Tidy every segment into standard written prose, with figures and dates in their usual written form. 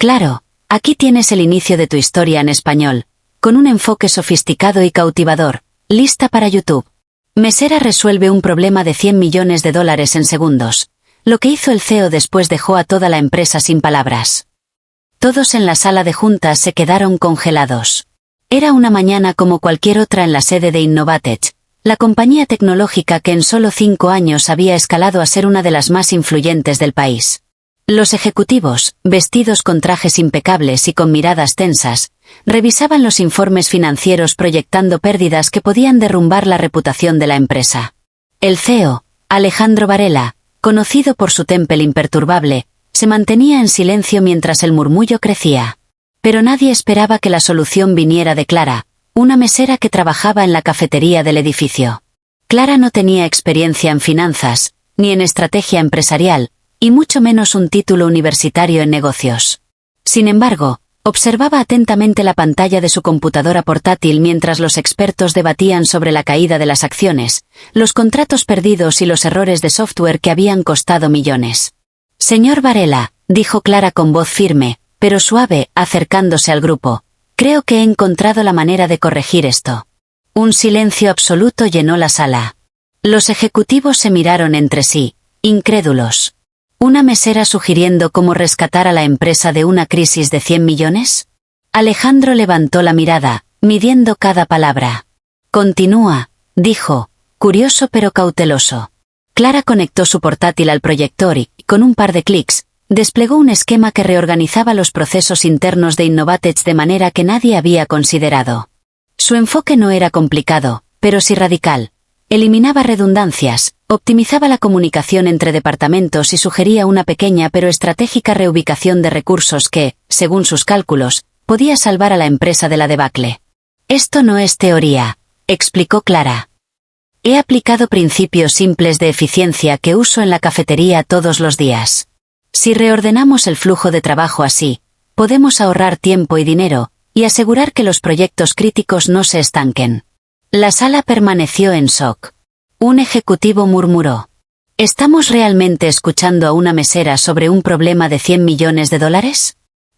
Claro, aquí tienes el inicio de tu historia en español, con un enfoque sofisticado y cautivador, lista para YouTube. Mesera resuelve un problema de $100 millones en segundos. Lo que hizo el CEO después dejó a toda la empresa sin palabras. Todos en la sala de juntas se quedaron congelados. Era una mañana como cualquier otra en la sede de Innovatech, la compañía tecnológica que en solo 5 años había escalado a ser una de las más influyentes del país. Los ejecutivos, vestidos con trajes impecables y con miradas tensas, revisaban los informes financieros proyectando pérdidas que podían derrumbar la reputación de la empresa. El CEO, Alejandro Varela, conocido por su temple imperturbable, se mantenía en silencio mientras el murmullo crecía. Pero nadie esperaba que la solución viniera de Clara, una mesera que trabajaba en la cafetería del edificio. Clara no tenía experiencia en finanzas, ni en estrategia empresarial, y mucho menos un título universitario en negocios. Sin embargo, observaba atentamente la pantalla de su computadora portátil mientras los expertos debatían sobre la caída de las acciones, los contratos perdidos y los errores de software que habían costado millones. Señor Varela, dijo Clara con voz firme, pero suave, acercándose al grupo, creo que he encontrado la manera de corregir esto. Un silencio absoluto llenó la sala. Los ejecutivos se miraron entre sí, incrédulos. ¿Una mesera sugiriendo cómo rescatar a la empresa de una crisis de 100 millones? Alejandro levantó la mirada, midiendo cada palabra. Continúa, dijo, curioso pero cauteloso. Clara conectó su portátil al proyector y, con un par de clics, desplegó un esquema que reorganizaba los procesos internos de Innovatech de manera que nadie había considerado. Su enfoque no era complicado, pero sí radical. Eliminaba redundancias, optimizaba la comunicación entre departamentos y sugería una pequeña pero estratégica reubicación de recursos que, según sus cálculos, podía salvar a la empresa de la debacle. Esto no es teoría, explicó Clara. He aplicado principios simples de eficiencia que uso en la cafetería todos los días. Si reordenamos el flujo de trabajo así, podemos ahorrar tiempo y dinero, y asegurar que los proyectos críticos no se estanquen. La sala permaneció en shock. Un ejecutivo murmuró. ¿Estamos realmente escuchando a una mesera sobre un problema de $100 millones?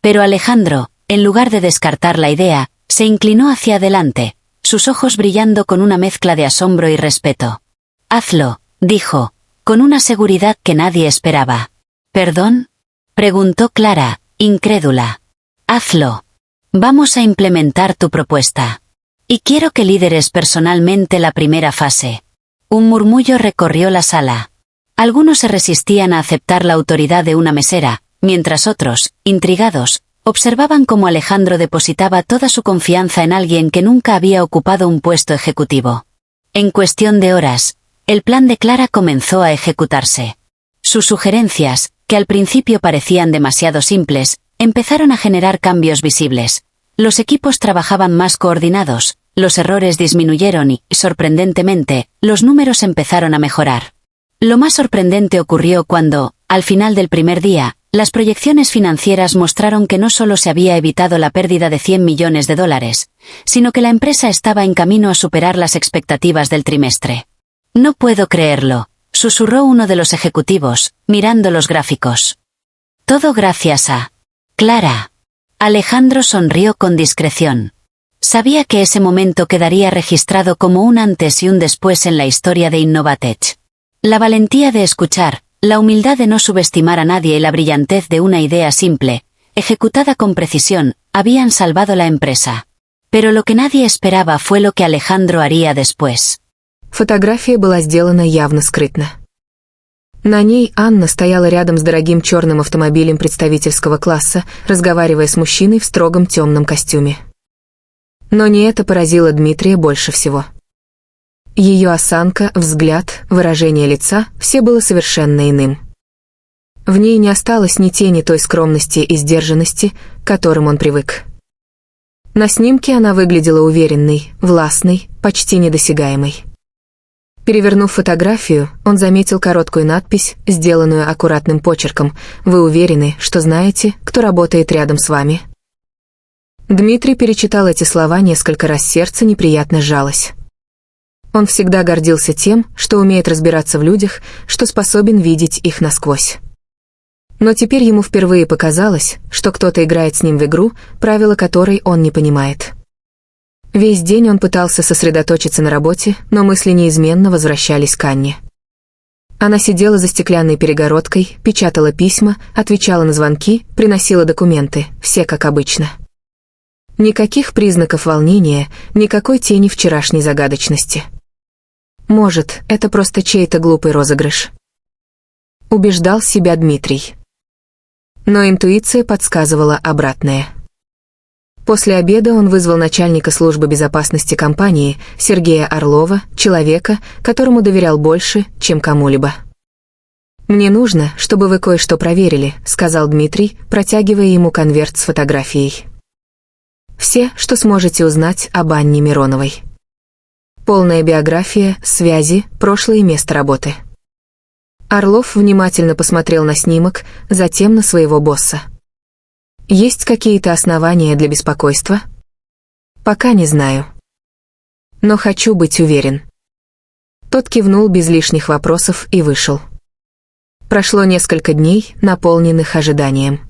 Pero Alejandro, en lugar de descartar la idea, se inclinó hacia adelante, sus ojos brillando con una mezcla de asombro y respeto. Hazlo, dijo, con una seguridad que nadie esperaba. ¿Perdón? Preguntó Clara, incrédula. Hazlo. Vamos a implementar tu propuesta. Y quiero que lideres personalmente la primera fase. Un murmullo recorrió la sala. Algunos se resistían a aceptar la autoridad de una mesera, mientras otros, intrigados, observaban cómo Alejandro depositaba toda su confianza en alguien que nunca había ocupado un puesto ejecutivo. En cuestión de horas, el plan de Clara comenzó a ejecutarse. Sus sugerencias, que al principio parecían demasiado simples, empezaron a generar cambios visibles. Los equipos trabajaban más coordinados, los errores disminuyeron y, sorprendentemente, los números empezaron a mejorar. Lo más sorprendente ocurrió cuando, al final del primer día, las proyecciones financieras mostraron que no solo se había evitado la pérdida de $100 millones, sino que la empresa estaba en camino a superar las expectativas del trimestre. No puedo creerlo, susurró uno de los ejecutivos, mirando los gráficos. Todo gracias a Clara. Alejandro sonrió con discreción. Sabía que ese momento quedaría registrado como un antes y un después en la historia de Innovatech. La valentía de escuchar, la humildad de no subestimar a nadie y la brillantez de una idea simple, ejecutada con precisión, habían salvado la empresa. Pero lo que nadie esperaba fue lo que Alejandro haría después. Фотография была сделана явно скрытно. На ней Анна стояла рядом с дорогим черным автомобилем представительского класса, разговаривая с мужчиной в строгом темном костюме. Но не это поразило Дмитрия больше всего. Ее осанка, взгляд, выражение лица – все было совершенно иным. В ней не осталось ни тени той скромности и сдержанности, к которым он привык. На снимке она выглядела уверенной, властной, почти недосягаемой. Перевернув фотографию, он заметил короткую надпись, сделанную аккуратным почерком: «Вы уверены, что знаете, кто работает рядом с вами?» Дмитрий перечитал эти слова несколько раз, сердце неприятно сжалось. Он всегда гордился тем, что умеет разбираться в людях, что способен видеть их насквозь. Но теперь ему впервые показалось, что кто-то играет с ним в игру, правила которой он не понимает. Весь день он пытался сосредоточиться на работе, но мысли неизменно возвращались к Анне. Она сидела за стеклянной перегородкой, печатала письма, отвечала на звонки, приносила документы, все как обычно. Никаких признаков волнения, никакой тени вчерашней загадочности. Может, это просто чей-то глупый розыгрыш. Убеждал себя Дмитрий. Но интуиция подсказывала обратное. После обеда он вызвал начальника службы безопасности компании, Сергея Орлова, человека, которому доверял больше, чем кому-либо. «Мне нужно, чтобы вы кое-что проверили», — сказал Дмитрий, протягивая ему конверт с фотографией. «Все, что сможете узнать об Анне Мироновой. Полная биография, связи, прошлое и место работы». Орлов внимательно посмотрел на снимок, затем на своего босса. «Есть какие-то основания для беспокойства?» «Пока не знаю. Но хочу быть уверен». Тот кивнул без лишних вопросов и вышел. Прошло несколько дней, наполненных ожиданием.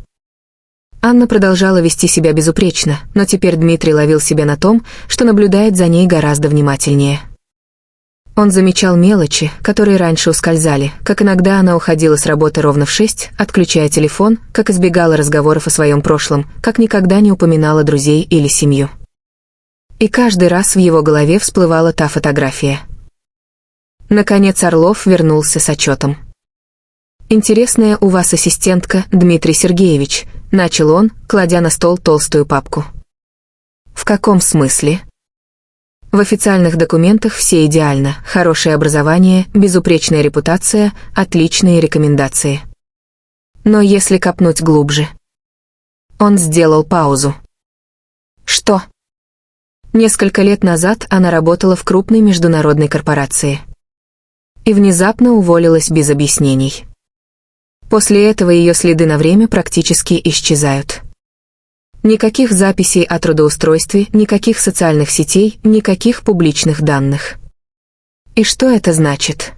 Анна продолжала вести себя безупречно, но теперь Дмитрий ловил себя на том, что наблюдает за ней гораздо внимательнее. Он замечал мелочи, которые раньше ускользали, как иногда она уходила с работы ровно в 6, отключая телефон, как избегала разговоров о своем прошлом, как никогда не упоминала друзей или семью. И каждый раз в его голове всплывала та фотография. Наконец Орлов вернулся с отчетом. «Интересная у вас ассистентка, Дмитрий Сергеевич», — начал он, кладя на стол толстую папку. «В каком смысле?» В официальных документах все идеально: хорошее образование, безупречная репутация, отличные рекомендации. Но если копнуть глубже... Он сделал паузу. Что? Несколько лет назад она работала в крупной международной корпорации. И внезапно уволилась без объяснений. После этого ее следы на время практически исчезают. Никаких записей о трудоустройстве, никаких социальных сетей, никаких публичных данных. И что это значит?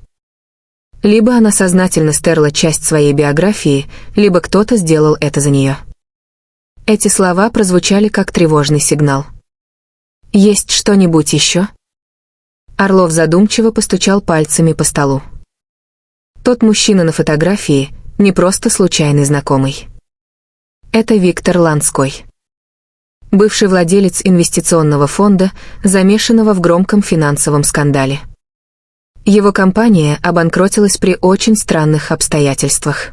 Либо она сознательно стерла часть своей биографии, либо кто-то сделал это за нее. Эти слова прозвучали как тревожный сигнал. «Есть что-нибудь еще?» Орлов задумчиво постучал пальцами по столу. Тот мужчина на фотографии — не просто случайный знакомый. Это Виктор Ланской. Бывший владелец инвестиционного фонда, замешанного в громком финансовом скандале. Его компания обанкротилась при очень странных обстоятельствах.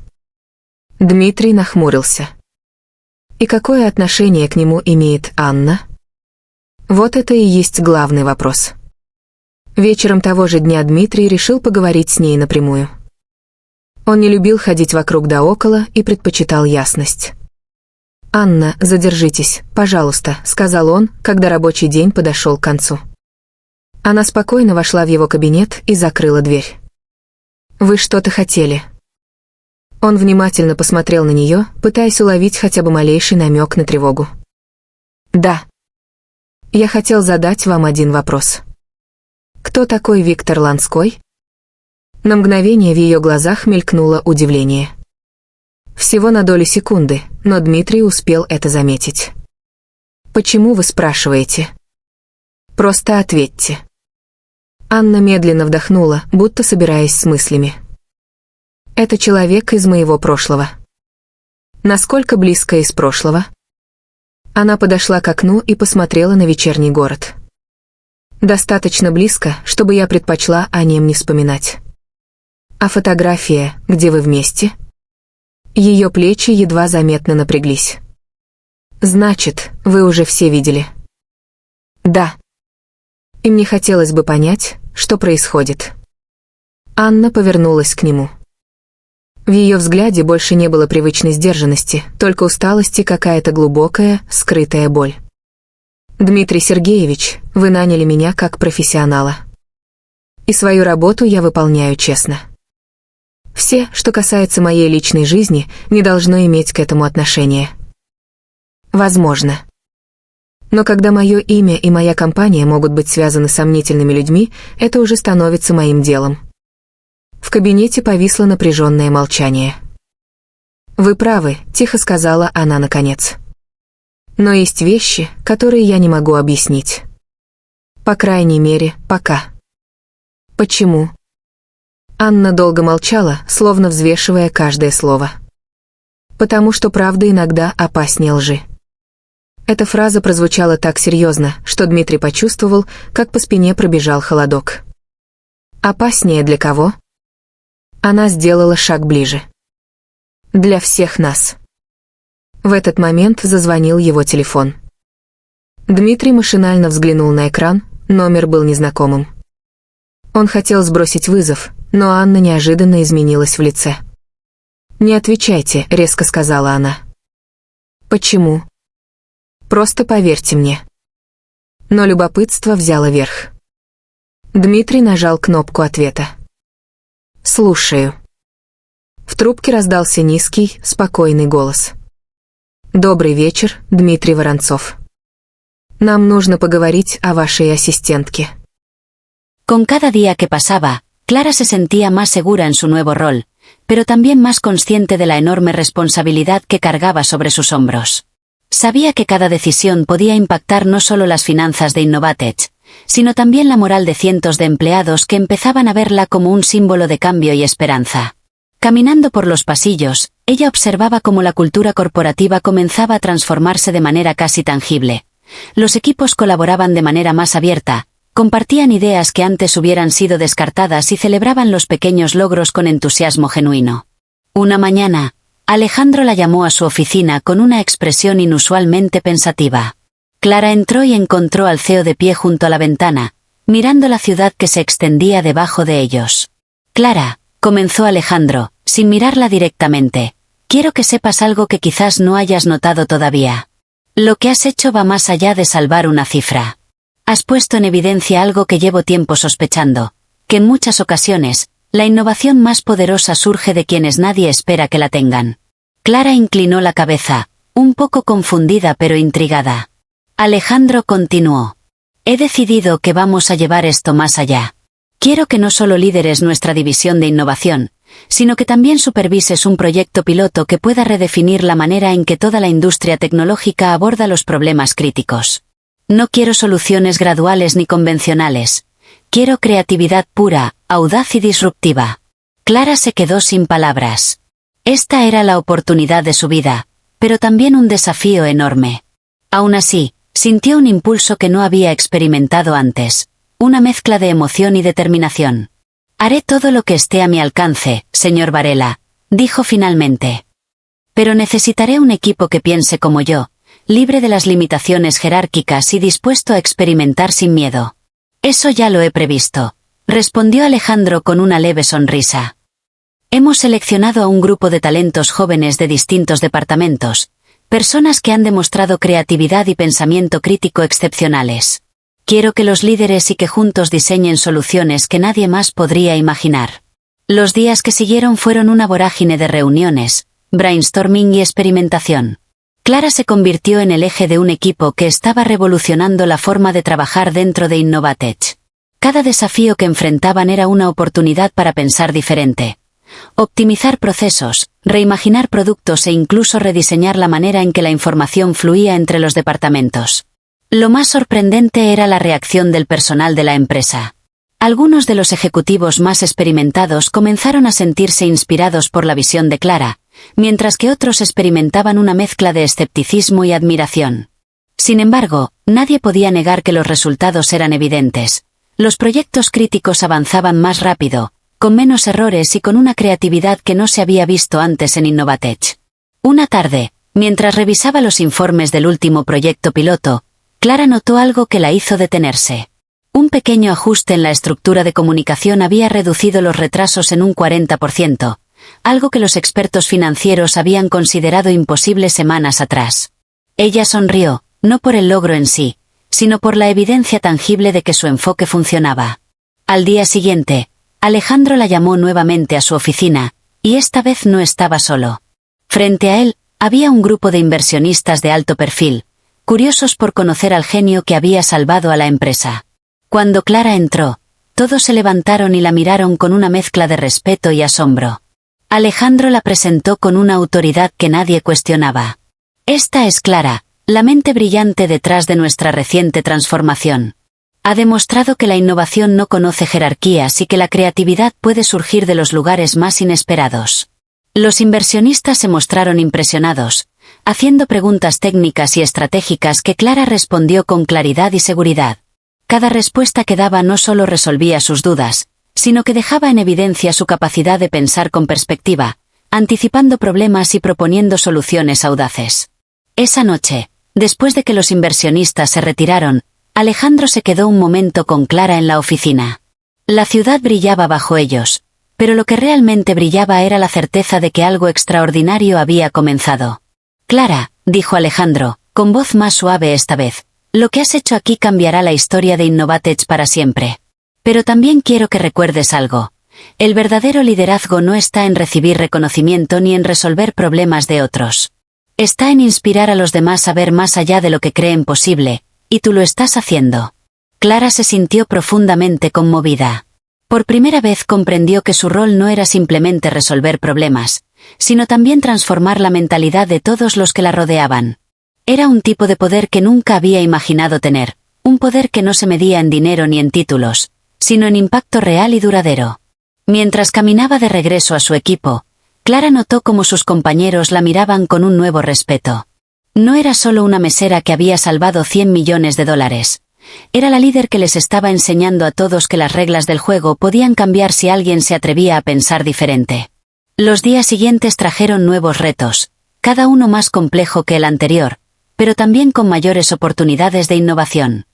Дмитрий нахмурился. И какое отношение к нему имеет Анна? Вот это и есть главный вопрос. Вечером того же дня Дмитрий решил поговорить с ней напрямую. Он не любил ходить вокруг да около и предпочитал ясность. «Анна, задержитесь, пожалуйста», — сказал он, когда рабочий день подошел к концу. Она спокойно вошла в его кабинет и закрыла дверь. «Вы что-то хотели?» Он внимательно посмотрел на нее, пытаясь уловить хотя бы малейший намек на тревогу. «Да. Я хотел задать вам один вопрос. Кто такой Виктор Ланской?» На мгновение в ее глазах мелькнуло удивление. Всего на долю секунды, но Дмитрий успел это заметить. «Почему вы спрашиваете?» «Просто ответьте». Анна медленно вдохнула, будто собираясь с мыслями. «Это человек из моего прошлого». «Насколько близко из прошлого?» Она подошла к окну и посмотрела на вечерний город. «Достаточно близко, чтобы я предпочла о нем не вспоминать». «А фотография, где вы вместе?» Ее плечи едва заметно напряглись. «Значит, вы уже все видели?» «Да». И мне хотелось бы понять, что происходит. Анна повернулась к нему. В ее взгляде больше не было привычной сдержанности, только усталость и какая-то глубокая, скрытая боль. «Дмитрий Сергеевич, вы наняли меня как профессионала. И свою работу я выполняю честно. Все, что касается моей личной жизни, не должно иметь к этому отношения. Возможно. Но когда мое имя и моя компания могут быть связаны с сомнительными людьми, это уже становится моим делом». В кабинете повисло напряженное молчание. «Вы правы», — тихо сказала она наконец. «Но есть вещи, которые я не могу объяснить. По крайней мере, пока». «Почему?» Анна долго молчала, словно взвешивая каждое слово. «Потому что правда иногда опаснее лжи». Эта фраза прозвучала так серьезно, что Дмитрий почувствовал, как по спине пробежал холодок. «Опаснее для кого?» Она сделала шаг ближе. «Для всех нас». В этот момент зазвонил его телефон. Дмитрий машинально взглянул на экран, номер был незнакомым. Он хотел сбросить вызов, но Анна неожиданно изменилась в лице. «Не отвечайте», — резко сказала она. «Почему?» «Просто поверьте мне». Но любопытство взяло верх. Дмитрий нажал кнопку ответа. «Слушаю». В трубке раздался низкий, спокойный голос. «Добрый вечер, Дмитрий Воронцов. Нам нужно поговорить о вашей ассистентке». Con cada día que pasaba, Clara se sentía más segura en su nuevo rol, pero también más consciente de la enorme responsabilidad que cargaba sobre sus hombros. Sabía que cada decisión podía impactar no solo las finanzas de Innovatech, sino también la moral de cientos de empleados que empezaban a verla como un símbolo de cambio y esperanza. Caminando por los pasillos, ella observaba cómo la cultura corporativa comenzaba a transformarse de manera casi tangible. Los equipos colaboraban de manera más abierta, compartían ideas que antes hubieran sido descartadas y celebraban los pequeños logros con entusiasmo genuino. Una mañana, Alejandro la llamó a su oficina con una expresión inusualmente pensativa. Clara entró y encontró al CEO de pie junto a la ventana, mirando la ciudad que se extendía debajo de ellos. «Clara», comenzó Alejandro, sin mirarla directamente, «quiero que sepas algo que quizás no hayas notado todavía. Lo que has hecho va más allá de salvar una cifra. Has puesto en evidencia algo que llevo tiempo sospechando, que en muchas ocasiones, la innovación más poderosa surge de quienes nadie espera que la tengan». Clara inclinó la cabeza, un poco confundida pero intrigada. Alejandro continuó. «He decidido que vamos a llevar esto más allá. Quiero que no solo lideres nuestra división de innovación, sino que también supervises un proyecto piloto que pueda redefinir la manera en que toda la industria tecnológica aborda los problemas críticos. No quiero soluciones graduales ni convencionales. Quiero creatividad pura, audaz y disruptiva». Clara se quedó sin palabras. Esta era la oportunidad de su vida, pero también un desafío enorme. Aún así, sintió un impulso que no había experimentado antes, una mezcla de emoción y determinación. «Haré todo lo que esté a mi alcance, señor Varela», dijo finalmente. «Pero necesitaré un equipo que piense como yo, libre de las limitaciones jerárquicas y dispuesto a experimentar sin miedo». «Eso ya lo he previsto», respondió Alejandro con una leve sonrisa. «Hemos seleccionado a un grupo de talentos jóvenes de distintos departamentos, personas que han demostrado creatividad y pensamiento crítico excepcionales. Quiero que los líderes y que juntos diseñen soluciones que nadie más podría imaginar». Los días que siguieron fueron una vorágine de reuniones, brainstorming y experimentación. Clara se convirtió en el eje de un equipo que estaba revolucionando la forma de trabajar dentro de Innovatech. Cada desafío que enfrentaban era una oportunidad para pensar diferente. Optimizar procesos, reimaginar productos e incluso rediseñar la manera en que la información fluía entre los departamentos. Lo más sorprendente era la reacción del personal de la empresa. Algunos de los ejecutivos más experimentados comenzaron a sentirse inspirados por la visión de Clara, mientras que otros experimentaban una mezcla de escepticismo y admiración. Sin embargo, nadie podía negar que los resultados eran evidentes. Los proyectos críticos avanzaban más rápido, con menos errores y con una creatividad que no se había visto antes en Innovatech. Una tarde, mientras revisaba los informes del último proyecto piloto, Clara notó algo que la hizo detenerse. Un pequeño ajuste en la estructura de comunicación había reducido los retrasos en un 40%, algo que los expertos financieros habían considerado imposible semanas atrás. Ella sonrió, no por el logro en sí, sino por la evidencia tangible de que su enfoque funcionaba. Al día siguiente, Alejandro la llamó nuevamente a su oficina, y esta vez no estaba solo. Frente a él, había un grupo de inversionistas de alto perfil, curiosos por conocer al genio que había salvado a la empresa. Cuando Clara entró, todos se levantaron y la miraron con una mezcla de respeto y asombro. Alejandro la presentó con una autoridad que nadie cuestionaba. Esta es Clara, la mente brillante detrás de nuestra reciente transformación. Ha demostrado que la innovación no conoce jerarquías y que la creatividad puede surgir de los lugares más inesperados. Los inversionistas se mostraron impresionados, haciendo preguntas técnicas y estratégicas que Clara respondió con claridad y seguridad. Cada respuesta que daba no solo resolvía sus dudas, sino que dejaba en evidencia su capacidad de pensar con perspectiva, anticipando problemas y proponiendo soluciones audaces. Esa noche, después de que los inversionistas se retiraron, Alejandro se quedó un momento con Clara en la oficina. La ciudad brillaba bajo ellos, pero lo que realmente brillaba era la certeza de que algo extraordinario había comenzado. Clara, dijo Alejandro, con voz más suave esta vez, lo que has hecho aquí cambiará la historia de Innovatech para siempre. Pero también quiero que recuerdes algo. El verdadero liderazgo no está en recibir reconocimiento ni en resolver problemas de otros. Está en inspirar a los demás a ver más allá de lo que creen posible, y tú lo estás haciendo. Clara se sintió profundamente conmovida. Por primera vez comprendió que su rol no era simplemente resolver problemas, sino también transformar la mentalidad de todos los que la rodeaban. Era un tipo de poder que nunca había imaginado tener, un poder que no se medía en dinero ni en títulos, sino en impacto real y duradero. Mientras caminaba de regreso a su equipo, Clara notó cómo sus compañeros la miraban con un nuevo respeto. No era solo una mesera que había salvado $100 millones. Era la líder que les estaba enseñando a todos que las reglas del juego podían cambiar si alguien se atrevía a pensar diferente. Los días siguientes trajeron nuevos retos, cada uno más complejo que el anterior, pero también con mayores oportunidades de innovación.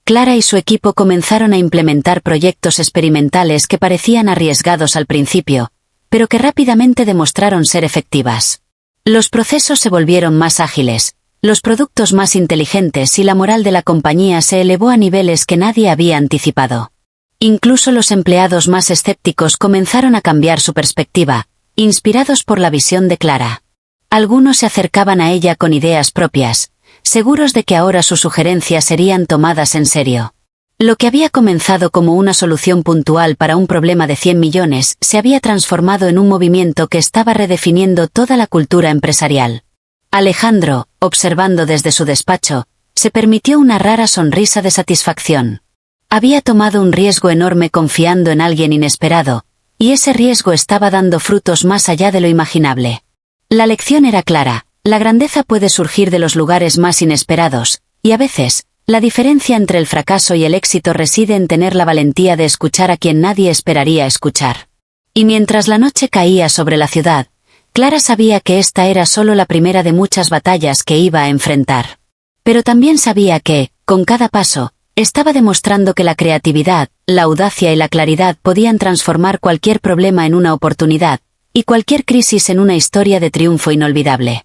Clara y su equipo comenzaron a implementar proyectos experimentales que parecían arriesgados al principio, pero que rápidamente demostraron ser efectivas. Los procesos se volvieron más ágiles, los productos más inteligentes y la moral de la compañía se elevó a niveles que nadie había anticipado. Incluso los empleados más escépticos comenzaron a cambiar su perspectiva, inspirados por la visión de Clara. Algunos se acercaban a ella con ideas propias, seguros de que ahora sus sugerencias serían tomadas en serio. Lo que había comenzado como una solución puntual para un problema de 100 millones se había transformado en un movimiento que estaba redefiniendo toda la cultura empresarial. Alejandro, observando desde su despacho, se permitió una rara sonrisa de satisfacción. Había tomado un riesgo enorme confiando en alguien inesperado, y ese riesgo estaba dando frutos más allá de lo imaginable. La lección era clara: la grandeza puede surgir de los lugares más inesperados, y a veces, la diferencia entre el fracaso y el éxito reside en tener la valentía de escuchar a quien nadie esperaría escuchar. Y mientras la noche caía sobre la ciudad, Clara sabía que esta era solo la primera de muchas batallas que iba a enfrentar. Pero también sabía que, con cada paso, estaba demostrando que la creatividad, la audacia y la claridad podían transformar cualquier problema en una oportunidad, y cualquier crisis en una historia de triunfo inolvidable.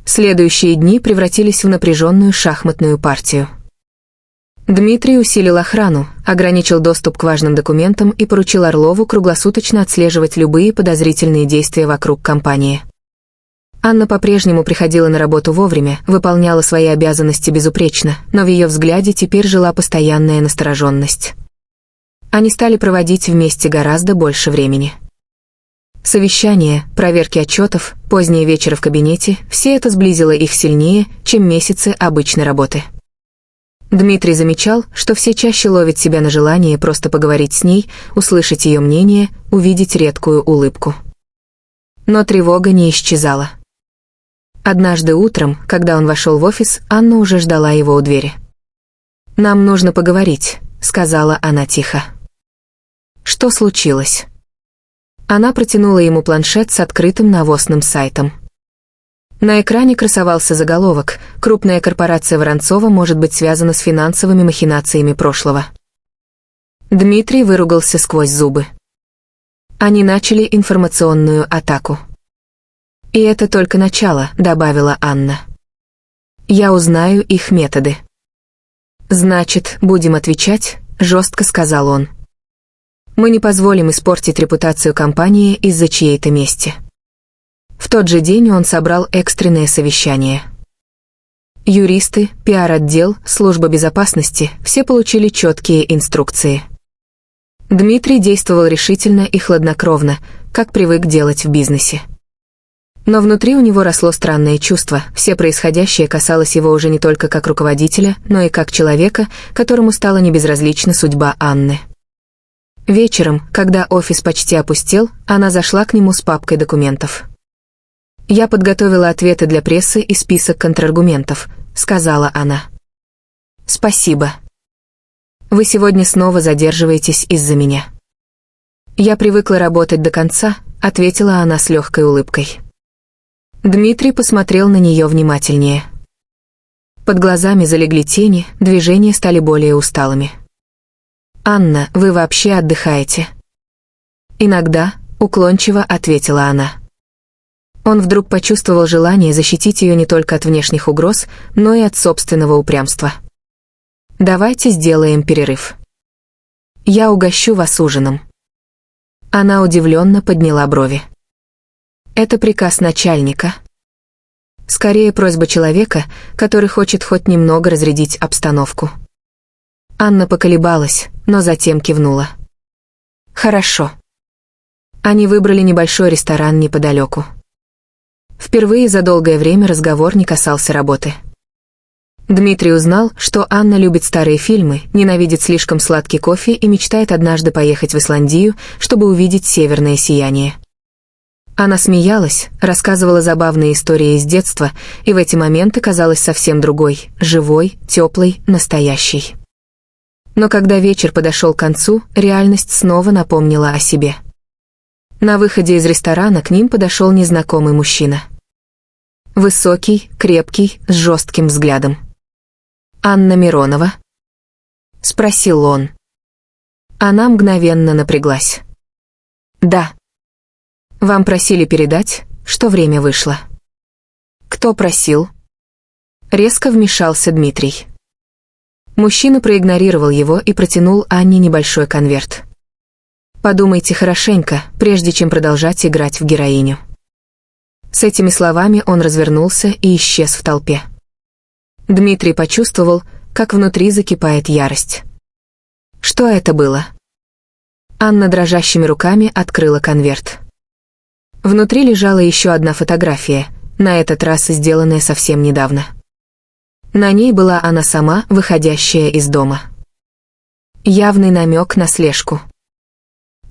Следующие дни превратились в напряженную шахматную партию. Дмитрий усилил охрану, ограничил доступ к важным документам и поручил Орлову круглосуточно отслеживать любые подозрительные действия вокруг компании. Анна по-прежнему приходила на работу вовремя, выполняла свои обязанности безупречно, но в ее взгляде теперь жила постоянная настороженность. Они стали проводить вместе гораздо больше времени. Совещания, проверки отчетов, поздние вечера в кабинете – все это сблизило их сильнее, чем месяцы обычной работы. Дмитрий замечал, что все чаще ловят себя на желание просто поговорить с ней, услышать ее мнение, увидеть редкую улыбку. Но тревога не исчезала. Однажды утром, когда он вошел в офис, Анна уже ждала его у двери. «Нам нужно поговорить», — сказала она тихо. «Что случилось?» Она протянула ему планшет с открытым навозным сайтом. На экране красовался заголовок: «Крупная корпорация Воронцова может быть связана с финансовыми махинациями прошлого». Дмитрий выругался сквозь зубы. Они начали информационную атаку. «И это только начало», — добавила Анна. «Я узнаю их методы». «Значит, будем отвечать», — жестко сказал он. «Мы не позволим испортить репутацию компании из-за чьей-то мести». В тот же день он собрал экстренное совещание. Юристы, пиар-отдел, служба безопасности – все получили четкие инструкции. Дмитрий действовал решительно и хладнокровно, как привык делать в бизнесе. Но внутри у него росло странное чувство, все происходящее касалось его уже не только как руководителя, но и как человека, которому стала небезразлична судьба Анны. Вечером, когда офис почти опустел, она зашла к нему с папкой документов. «Я подготовила ответы для прессы и список контраргументов», — сказала она. «Спасибо. Вы сегодня снова задерживаетесь из-за меня». «Я привыкла работать до конца», — ответила она с легкой улыбкой. Дмитрий посмотрел на нее внимательнее. Под глазами залегли тени, движения стали более усталыми. «Анна, вы вообще отдыхаете?» «Иногда», — уклончиво ответила она. Он вдруг почувствовал желание защитить ее не только от внешних угроз, но и от собственного упрямства. «Давайте сделаем перерыв. Я угощу вас ужином». Она удивленно подняла брови. «Это приказ начальника?» Скорее просьба человека, который хочет хоть немного разрядить обстановку. Анна поколебалась, но затем кивнула. «Хорошо». Они выбрали небольшой ресторан неподалеку. Впервые за долгое время разговор не касался работы. Дмитрий узнал, что Анна любит старые фильмы, ненавидит слишком сладкий кофе и мечтает однажды поехать в Исландию, чтобы увидеть северное сияние. Она смеялась, рассказывала забавные истории из детства, и в эти моменты казалась совсем другой, живой, теплой, настоящей. Но когда вечер подошел к концу, реальность снова напомнила о себе. На выходе из ресторана к ним подошел незнакомый мужчина. Высокий, крепкий, с жестким взглядом. «Анна Миронова?» — спросил он. Она мгновенно напряглась. «Да. Вам просили передать, что время вышло». «Кто просил?» Резко вмешался Дмитрий. Мужчина проигнорировал его и протянул Анне небольшой конверт. «Подумайте хорошенько, прежде чем продолжать играть в героиню». С этими словами он развернулся и исчез в толпе. Дмитрий почувствовал, как внутри закипает ярость. Что это было? Анна дрожащими руками открыла конверт. Внутри лежала еще одна фотография, на этот раз сделанная совсем недавно. На ней была она сама, выходящая из дома. Явный намек на слежку.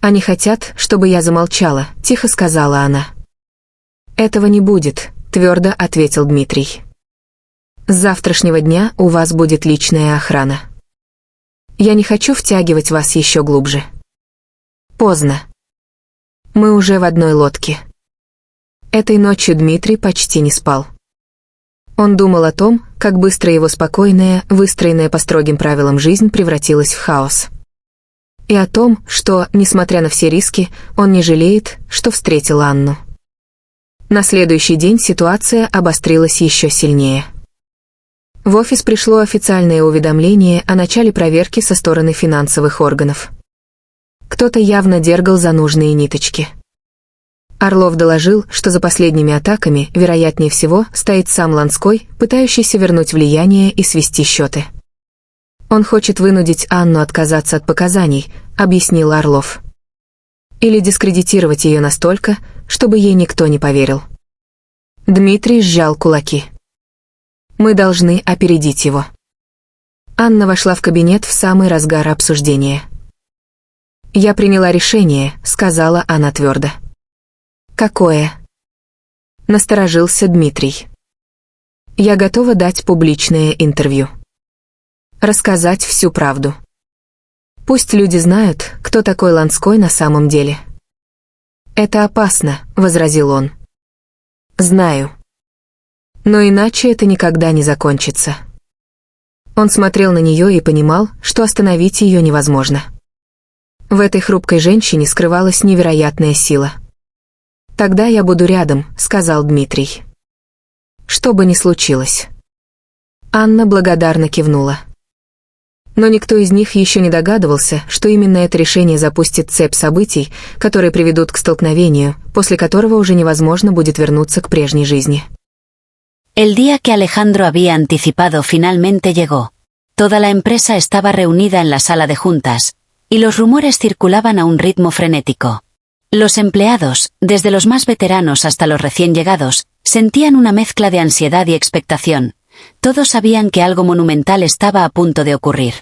«Они хотят, чтобы я замолчала», — тихо сказала она. «Этого не будет», — твердо ответил Дмитрий. «С завтрашнего дня у вас будет личная охрана. Я не хочу втягивать вас еще глубже. Поздно. Мы уже в одной лодке». Этой ночью Дмитрий почти не спал. Он думал о том, как быстро его спокойная, выстроенная по строгим правилам жизнь превратилась в хаос. И о том, что, несмотря на все риски, он не жалеет, что встретил Анну. На следующий день ситуация обострилась еще сильнее. В офис пришло официальное уведомление о начале проверки со стороны финансовых органов. Кто-то явно дергал за нужные ниточки. Орлов доложил, что за последними атаками, вероятнее всего, стоит сам Ланской, пытающийся вернуть влияние и свести счеты. «Он хочет вынудить Анну отказаться от показаний», — объяснил Орлов. «Или дискредитировать ее настолько, чтобы ей никто не поверил». Дмитрий сжал кулаки. «Мы должны опередить его». Анна вошла в кабинет в самый разгар обсуждения. «Я приняла решение», — сказала она твердо. «Какое?» — насторожился Дмитрий. «Я готова дать публичное интервью. Рассказать всю правду. Пусть люди знают, кто такой Ланской на самом деле». «Это опасно», — возразил он. «Знаю. Но иначе это никогда не закончится». Он смотрел на нее и понимал, что остановить ее невозможно. В этой хрупкой женщине скрывалась невероятная сила. «Тогда я буду рядом», — сказал Дмитрий. «Что бы ни случилось». Анна благодарно кивнула. Но никто из них еще не догадывался, что именно это решение запустит цепь событий, которые приведут к столкновению, после которого уже невозможно будет вернуться к прежней жизни. El día que Alejandro había anticipado finalmente llegó. Toda la empresa estaba reunida en la sala de juntas, y los rumores circulaban a un ritmo frenético. Los empleados, desde los más veteranos hasta los recién llegados, sentían una mezcla de ansiedad y expectación. Todos sabían que algo monumental estaba a punto de ocurrir.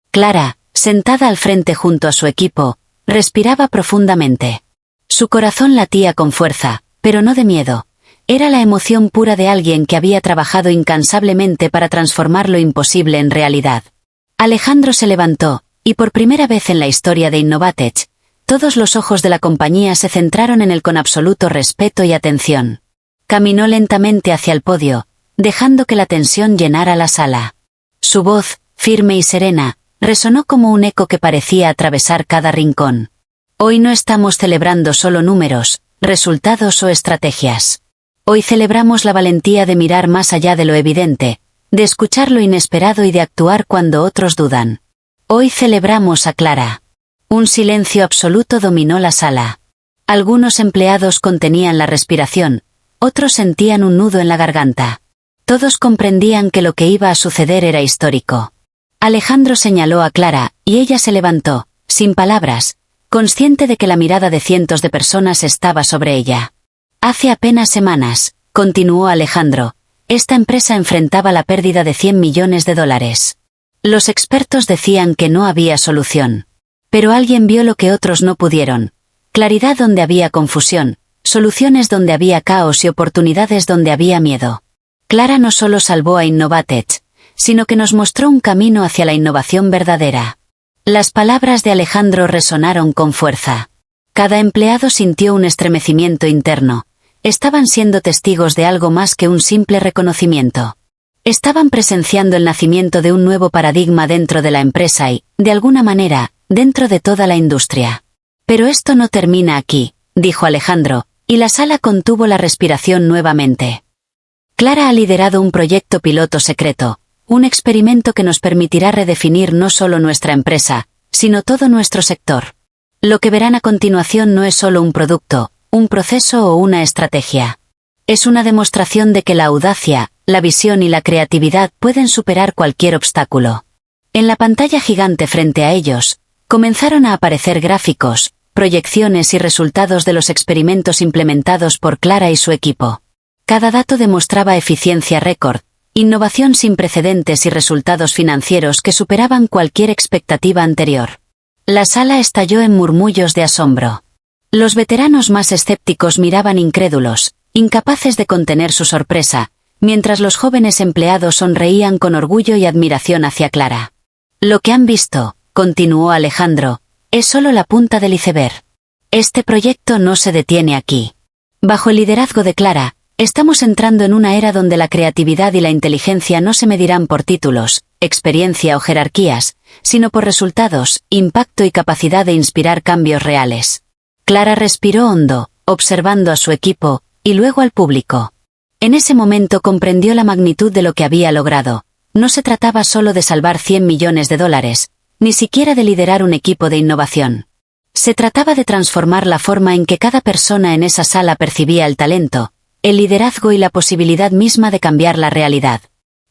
Clara, sentada al frente junto a su equipo, respiraba profundamente. Su corazón latía con fuerza, pero no de miedo. Era la emoción pura de alguien que había trabajado incansablemente para transformar lo imposible en realidad. Alejandro se levantó, y por primera vez en la historia de Innovatech, todos los ojos de la compañía se centraron en él con absoluto respeto y atención. Caminó lentamente hacia el podio, dejando que la tensión llenara la sala. Su voz, firme y serena, resonó como un eco que parecía atravesar cada rincón. Hoy no estamos celebrando solo números, resultados o estrategias. Hoy celebramos la valentía de mirar más allá de lo evidente, de escuchar lo inesperado y de actuar cuando otros dudan. Hoy celebramos a Clara. Un silencio absoluto dominó la sala. Algunos empleados contenían la respiración, otros sentían un nudo en la garganta. Todos comprendían que lo que iba a suceder era histórico. Alejandro señaló a Clara, y ella se levantó, sin palabras, consciente de que la mirada de cientos de personas estaba sobre ella. Hace apenas semanas, continuó Alejandro, esta empresa enfrentaba la pérdida de $100 millones. Los expertos decían que no había solución. Pero alguien vio lo que otros no pudieron. Claridad donde había confusión, soluciones donde había caos y oportunidades donde había miedo. Clara no solo salvó a Innovatech, sino que nos mostró un camino hacia la innovación verdadera. Las palabras de Alejandro resonaron con fuerza. Cada empleado sintió un estremecimiento interno. Estaban siendo testigos de algo más que un simple reconocimiento. Estaban presenciando el nacimiento de un nuevo paradigma dentro de la empresa y, de alguna manera, dentro de toda la industria. Pero esto no termina aquí, dijo Alejandro, y la sala contuvo la respiración nuevamente. Clara ha liderado un proyecto piloto secreto, un experimento que nos permitirá redefinir no solo nuestra empresa, sino todo nuestro sector. Lo que verán a continuación no es solo un producto, un proceso o una estrategia. Es una demostración de que la audacia, la visión y la creatividad pueden superar cualquier obstáculo. En la pantalla gigante frente a ellos, comenzaron a aparecer gráficos, proyecciones y resultados de los experimentos implementados por Clara y su equipo. Cada dato demostraba eficiencia récord, innovación sin precedentes y resultados financieros que superaban cualquier expectativa anterior. La sala estalló en murmullos de asombro. Los veteranos más escépticos miraban incrédulos, incapaces de contener su sorpresa, mientras los jóvenes empleados sonreían con orgullo y admiración hacia Clara. Lo que han visto, continuó Alejandro, es solo la punta del iceberg. Este proyecto no se detiene aquí. Bajo el liderazgo de Clara, estamos entrando en una era donde la creatividad y la inteligencia no se medirán por títulos, experiencia o jerarquías, sino por resultados, impacto y capacidad de inspirar cambios reales. Clara respiró hondo, observando a su equipo, y luego al público. En ese momento comprendió la magnitud de lo que había logrado. No se trataba solo de salvar $100 millones, ni siquiera de liderar un equipo de innovación. Se trataba de transformar la forma en que cada persona en esa sala percibía el talento, el liderazgo y la posibilidad misma de cambiar la realidad.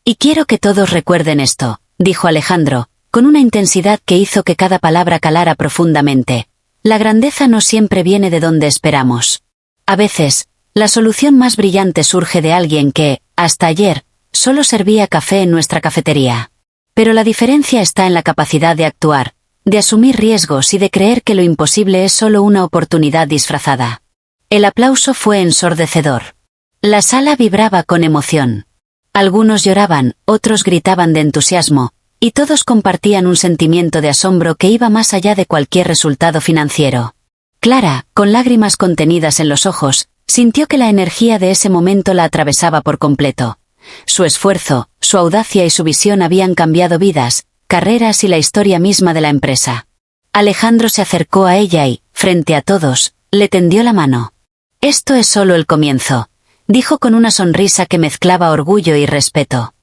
Y quiero que todos recuerden esto, dijo Alejandro, con una intensidad que hizo que cada palabra calara profundamente. La grandeza no siempre viene de donde esperamos. A veces, la solución más brillante surge de alguien que, hasta ayer, solo servía café en nuestra cafetería. Pero la diferencia está en la capacidad de actuar, de asumir riesgos y de creer que lo imposible es solo una oportunidad disfrazada. El aplauso fue ensordecedor. La sala vibraba con emoción. Algunos lloraban, otros gritaban de entusiasmo, y todos compartían un sentimiento de asombro que iba más allá de cualquier resultado financiero. Clara, con lágrimas contenidas en los ojos, sintió que la energía de ese momento la atravesaba por completo. Su esfuerzo, su audacia y su visión habían cambiado vidas, carreras y la historia misma de la empresa. Alejandro se acercó a ella y, frente a todos, le tendió la mano. Esto es solo el comienzo, dijo con una sonrisa que mezclaba orgullo y respeto.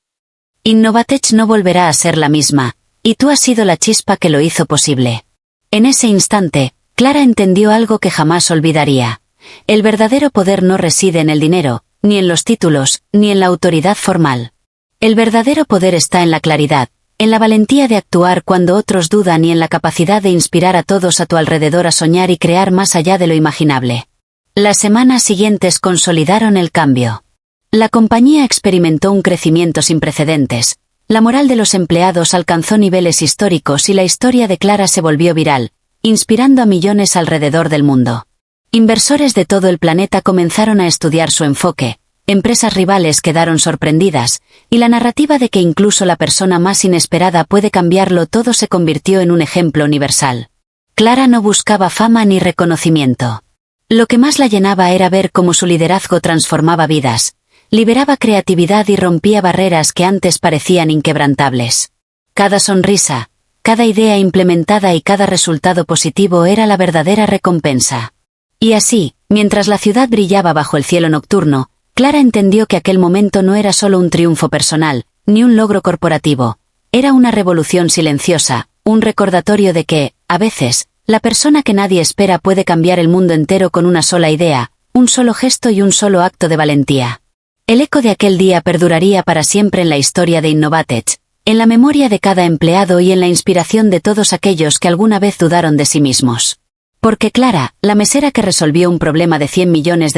Innovatech no volverá a ser la misma, y tú has sido la chispa que lo hizo posible. En ese instante, Clara entendió algo que jamás olvidaría. El verdadero poder no reside en el dinero, ni en los títulos, ni en la autoridad formal. El verdadero poder está en la claridad, en la valentía de actuar cuando otros dudan y en la capacidad de inspirar a todos a tu alrededor a soñar y crear más allá de lo imaginable. Las semanas siguientes consolidaron el cambio. La compañía experimentó un crecimiento sin precedentes, la moral de los empleados alcanzó niveles históricos y la historia de Clara se volvió viral, inspirando a millones alrededor del mundo. Inversores de todo el planeta comenzaron a estudiar su enfoque, empresas rivales quedaron sorprendidas, y la narrativa de que incluso la persona más inesperada puede cambiarlo todo se convirtió en un ejemplo universal. Clara no buscaba fama ni reconocimiento. Lo que más la llenaba era ver cómo su liderazgo transformaba vidas, liberaba creatividad y rompía barreras que antes parecían inquebrantables. Cada sonrisa, cada idea implementada y cada resultado positivo era la verdadera recompensa. Y así, mientras la ciudad brillaba bajo el cielo nocturno, Clara entendió que aquel momento no era solo un triunfo personal, ni un logro corporativo, era una revolución silenciosa, un recordatorio de que, a veces, la persona que nadie espera puede cambiar el mundo entero con una sola idea, un solo gesto y un solo acto de valentía. El eco de aquel día perduraría para siempre en la historia de Innovatech, en la memoria de cada empleado y en la inspiración de todos aquellos que alguna vez dudaron de sí mismos. Porque Clara, la mesera que resolvió un problema de $100 millones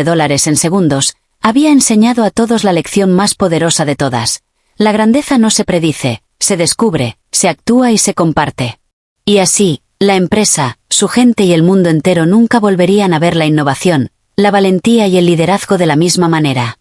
en segundos, había enseñado a todos la lección más poderosa de todas. La grandeza no se predice, se descubre, se actúa y se comparte. Y así, la empresa, su gente y el mundo entero nunca volverían a ver la innovación, la valentía y el liderazgo de la misma manera.